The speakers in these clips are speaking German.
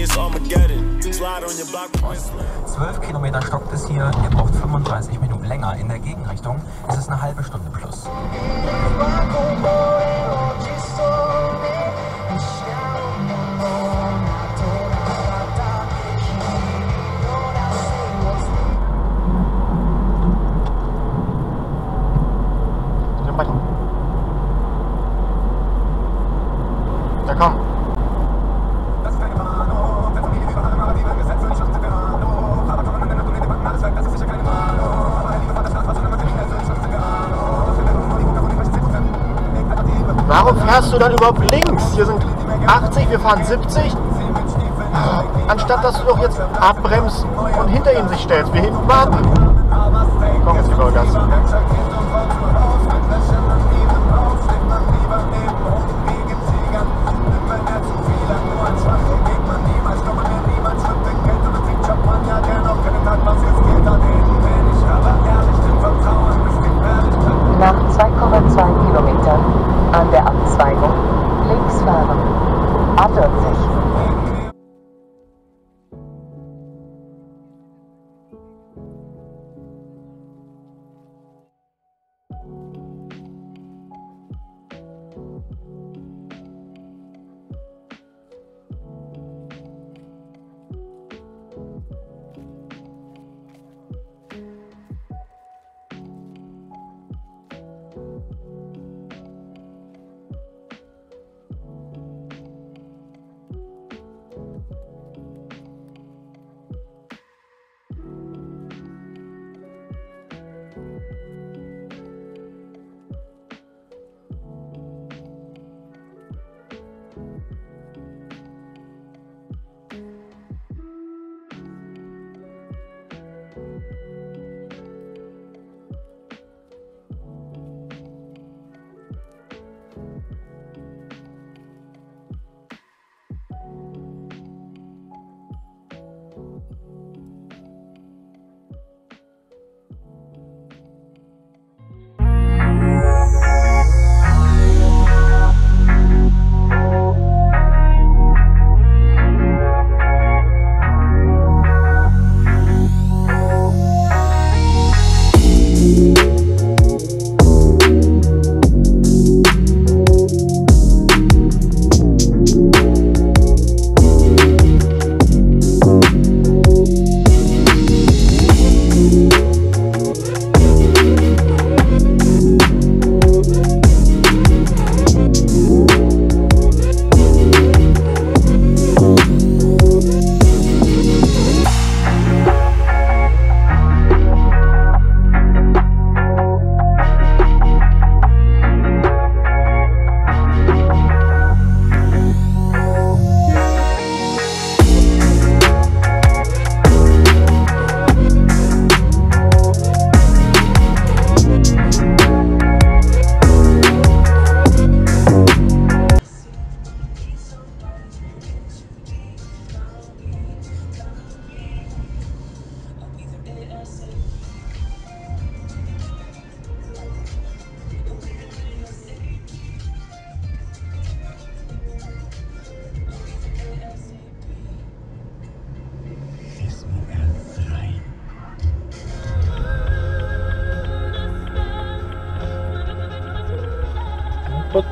12 Kilometer stoppt es hier, ihr braucht 35 Minuten länger. In der Gegenrichtung ist es eine halbe Stunde plus. Ja, komm. Warum fährst du dann überhaupt links? Hier sind 80, wir fahren 70. Anstatt dass du doch jetzt abbremst und hinter ihn sich stellst. Wir hinten warten. Komm, jetzt über Gas. Nach 2,2 Kilometern an der Abzweigung links fahren. A40.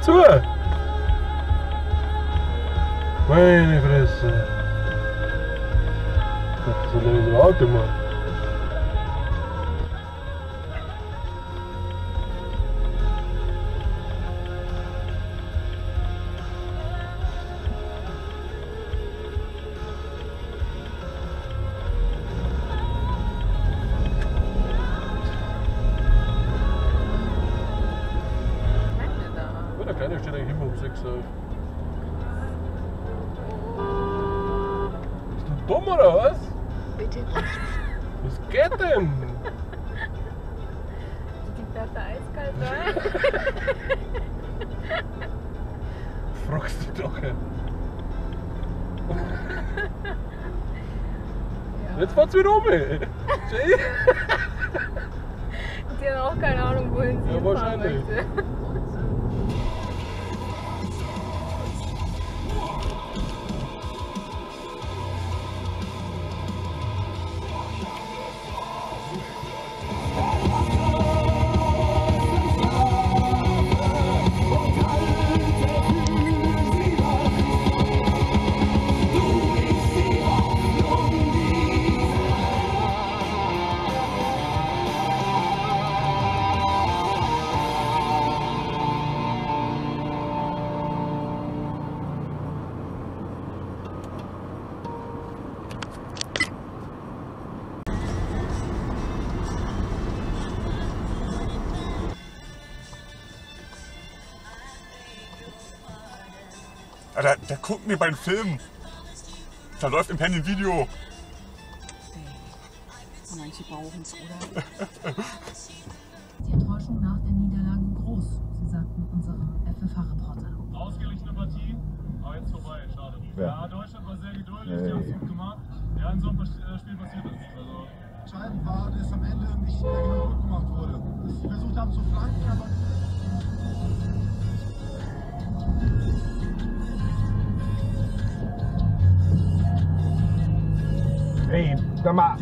Zu! Meine Fresse! So ein Auto, Mann. Der Kleine steht eigentlich immer um 6 auf. Bist du dumm oder was? Bitte nicht. Was geht denn? Die fährt da eiskalt rein. Fragst du doch. Ja. Jetzt fahrt's wieder um. Die haben auch keine Ahnung, wohin sie ja, wahrscheinlich. Möchte. Der guckt mir beim Film. Da läuft im Handy ein Video. Manche brauchen es, oder? Die Enttäuschung nach der Niederlage groß, so sagten unsere FFH-Reporter. Ausgeglichene Partie, aber jetzt vorbei, schade. Ja, Deutschland war sehr geduldig, die haben es gut gemacht. Ja, in so einem Spiel passiert das nicht. Also entscheidend war, dass am Ende nicht genau gut gemacht wurde. Dass sie versucht haben zu flanken, aber... Ey, sag mal.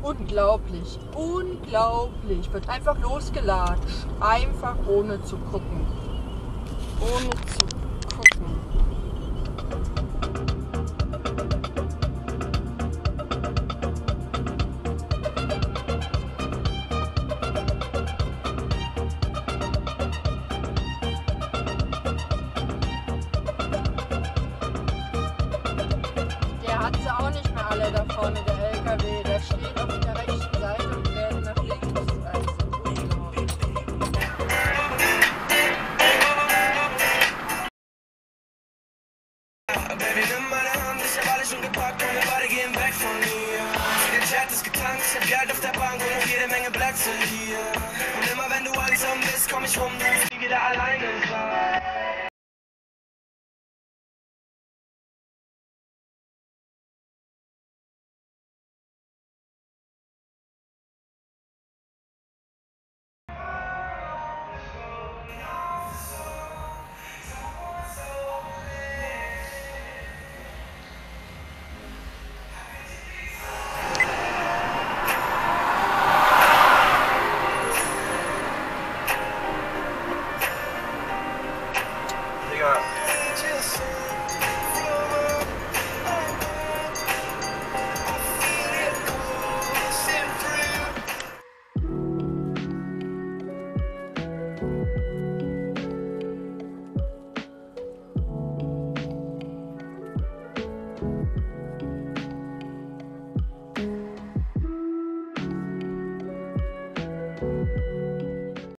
Unglaublich, unglaublich. Wird einfach losgelatscht. Einfach ohne zu gucken. Ohne zu gucken. Der hat sie auch nicht mehr alle da vorne, der LKW. Der steht auf der rechten Seite und fährt nach links. Also unglaublich. Baby, nimm meine Hand, ich hab alles schon gepackt und wir beide gehen weg von hier. Der Chat ist getankt, ich hab Geld auf der Bank und noch jede Menge Plätze hier. Und immer wenn du einsam bist, komm ich rum, du bist nie wieder alleine sein.